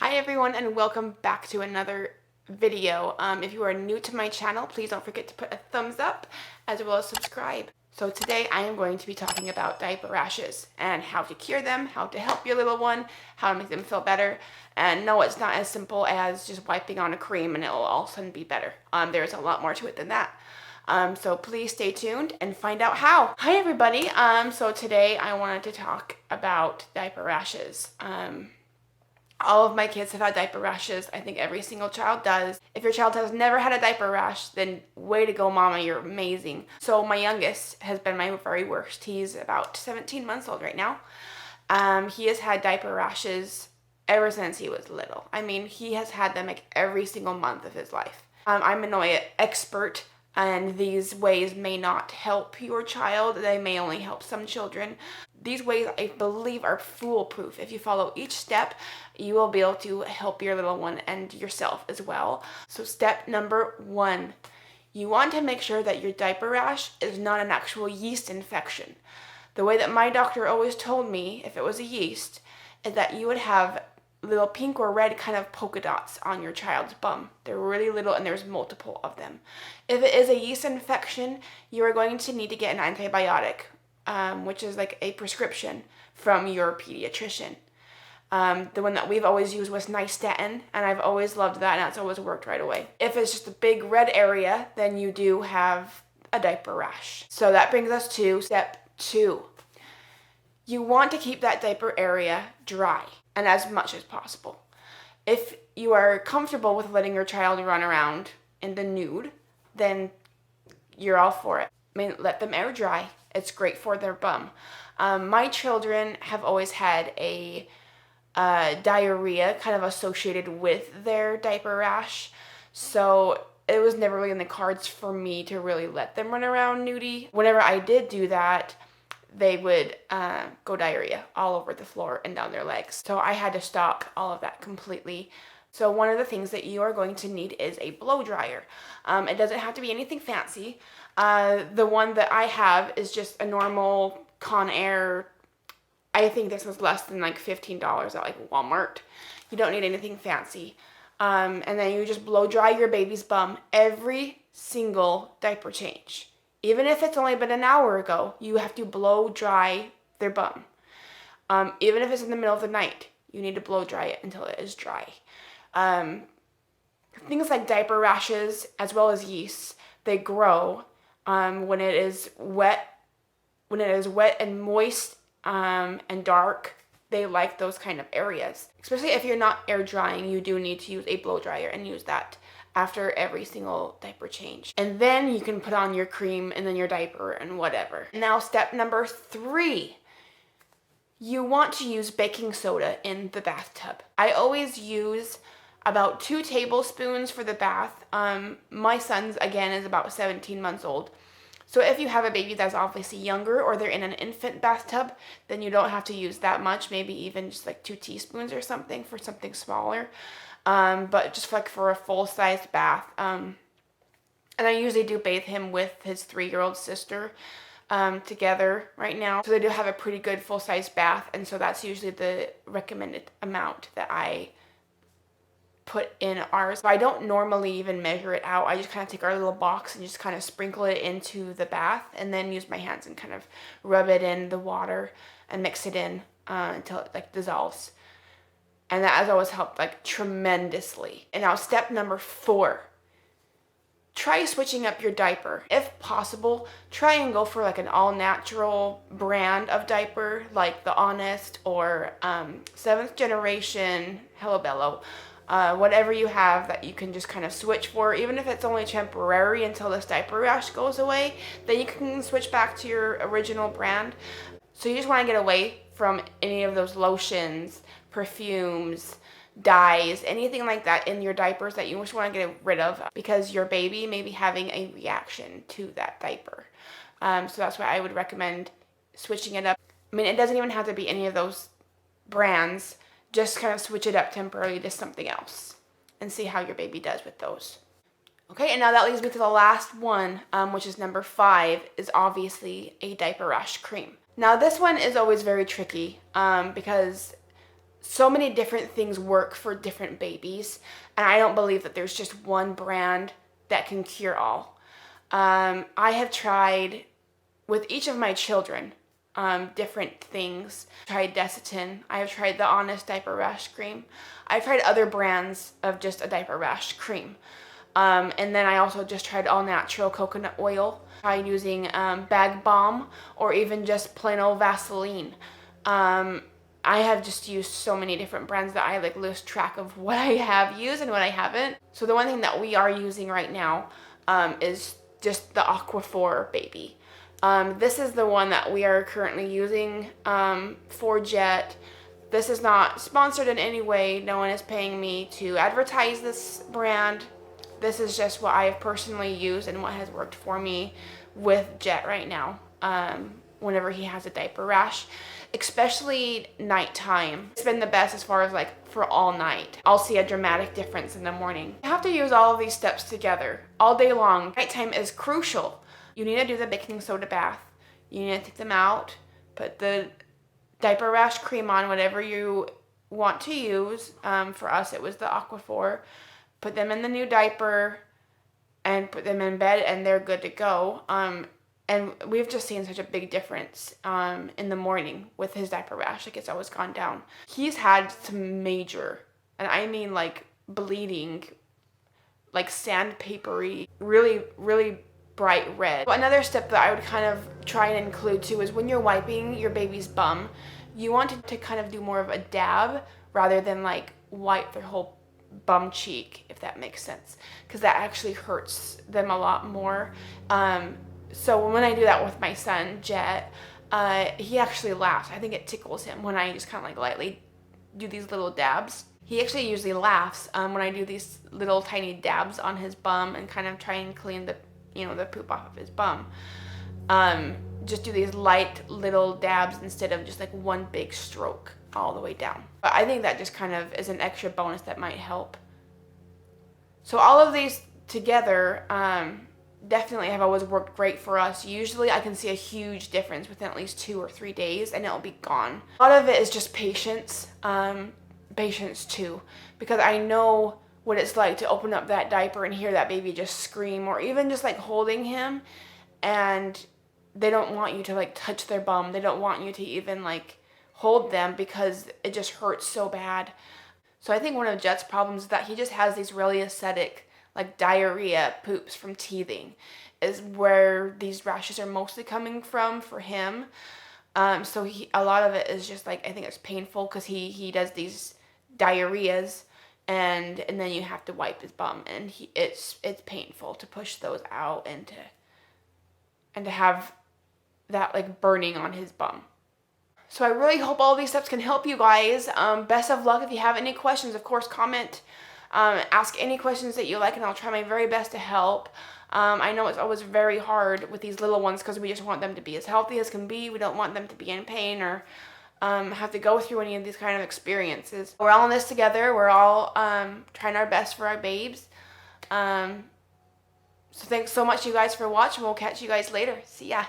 Hi everyone and welcome back to another video. If you are new to my channel, please don't forget to put a thumbs up as well as subscribe. So today I am going to be talking about diaper rashes and how to cure them, how to help your little one, how to make them feel better. And no, it's not as simple as just wiping on a cream and it will all of a sudden be better. There's a lot more to it than that. So please stay tuned and find out how. Hi everybody. So today I wanted to talk about diaper rashes. All of my kids have had diaper rashes. I think every single child does. If your child has never had a diaper rash, then way to go, mama, you're amazing. So my youngest has been my very worst. He's about 17 months old right now. He has had diaper rashes ever since he was little. I mean, he has had them like every single month of his life. I'm an expert, and these ways may not help your child. They may only help some children. These ways, I believe, are foolproof. If you follow each step, you will be able to help your little one and yourself as well. So step number 1, you want to make sure that your diaper rash is not an actual yeast infection. The way that my doctor always told me, if it was a yeast, is that you would have little pink or red kind of polka dots on your child's bum. They're really little and there's multiple of them. If it is a yeast infection, you are going to need to get an antibiotic, which is like a prescription from your pediatrician. The one that we've always used was nystatin, and I've always loved that, and that's always worked right away. If it's just a big red area, then you do have a diaper rash. So that brings us to step 2. You want to keep that diaper area dry, and as much as possible. If you are comfortable with letting your child run around in the nude, then you're all for it. I mean, let them air dry. It's great for their bum. My children have always had a diarrhea kind of associated with their diaper rash, so it was never really in the cards for me to really let them run around nudie. Whenever I did do that, they would go diarrhea all over the floor and down their legs. So I had to stop all of that completely. So one of the things that you are going to need is a blow dryer. It doesn't have to be anything fancy. The one that I have is just a normal Conair. I think this was less than like $15 at like Walmart. You don't need anything fancy. And then you just blow dry your baby's bum every single diaper change. Even if it's only been an hour ago, you have to blow dry their bum. Even if it's in the middle of the night, you need to blow dry it until it is dry. Things like diaper rashes, as well as yeasts, they grow when it is wet. When it is wet and moist and dark, they like those kind of areas. Especially if you're not air drying, you do need to use a blow dryer and use that after every single diaper change. And then you can put on your cream and then your diaper and whatever. Now step number 3, you want to use baking soda in the bathtub. I always use about 2 tablespoons for the bath. My son's, again, is about 17 months old. So if you have a baby that's obviously younger or they're in an infant bathtub, then you don't have to use that much, maybe even just like 2 teaspoons or something for something smaller. But just like for a full-sized bath. And I usually do bathe him with his 3-year-old sister together right now. So they do have a pretty good full-size bath, and so that's usually the recommended amount that I put in ours. So I don't normally even measure it out. I just kind of take our little box and just kind of sprinkle it into the bath and then use my hands and kind of rub it in the water and mix it in until it like dissolves. And that has always helped like tremendously. And now step number 4, try switching up your diaper. If possible, try and go for like an all-natural brand of diaper, like the Honest or 7th generation, Hello Bello. Whatever you have that you can just kind of switch for, even if it's only temporary until this diaper rash goes away, then you can switch back to your original brand. So you just want to get away from any of those lotions, perfumes, dyes, anything like that in your diapers that you just want to get rid of because your baby may be having a reaction to that diaper. So that's why I would recommend switching it up. I mean, it doesn't even have to be any of those brands. Just kind of switch it up temporarily to something else and see how your baby does with those. Okay, and now that leads me to the last one, which is number 5, is obviously a diaper rash cream. Now this one is always very tricky because so many different things work for different babies, and I don't believe that there's just one brand that can cure all. I have tried with each of my children different things. I tried Desitin. I have tried the Honest Diaper Rash cream. I've tried other brands of just a diaper rash cream. And then I also just tried all natural coconut oil. Tried using bag balm or even just plain old Vaseline. I have just used so many different brands that I like lose track of what I have used and what I haven't. So the one thing that we are using right now is just the Aquaphor baby. This is the one that we are currently using for Jet. This is not sponsored in any way. No one is paying me to advertise this brand. This is just what I have personally used and what has worked for me with Jet right now. Whenever he has a diaper rash, especially nighttime. It's been the best as far as like for all night. I'll see a dramatic difference in the morning. You have to use all of these steps together all day long. Nighttime is crucial. You need to do the baking soda bath. You need to take them out, put the diaper rash cream on, whatever you want to use. For us, it was the Aquaphor. Put them in the new diaper and put them in bed, and they're good to go. And we've just seen such a big difference in the morning with his diaper rash. Like, it's always gone down. He's had some major, and I mean like bleeding, like sandpapery, really, really bright red. Another step that I would kind of try and include too is when you're wiping your baby's bum, you want to kind of do more of a dab rather than like wipe their whole bum cheek, if that makes sense, because that actually hurts them a lot more. So when I do that with my son, Jet, he actually laughs. I think it tickles him when I just kind of like lightly do these little dabs. He actually usually laughs when I do these little tiny dabs on his bum and kind of try and clean the, the poop off of his bum. Just do these light little dabs instead of just like one big stroke all the way down. But I think that just kind of is an extra bonus that might help. So all of these together, definitely have always worked great for us. Usually I can see a huge difference within at least 2 or 3 days and it'll be gone. A lot of it is just patience, patience too, because I know what it's like to open up that diaper and hear that baby just scream, or even just like holding him and they don't want you to like touch their bum. They don't want you to even like hold them because it just hurts so bad. So I think one of Jet's problems is that he just has these really acidic, like diarrhea poops from teething is where these rashes are mostly coming from for him. So a lot of it is just like, I think it's painful because he does these diarrheas and then you have to wipe his bum, and it's painful to push those out and to have that like burning on his bum. So I really hope all these steps can help you guys. Best of luck. If you have any questions, of course, comment. Ask any questions that you like, and I'll try my very best to help. I know it's always very hard with these little ones because we just want them to be as healthy as can be. We don't want them to be in pain or have to go through any of these kind of experiences. We're all in this together. We're all trying our best for our babes. So thanks so much, you guys, for watching. We'll catch you guys later. See ya.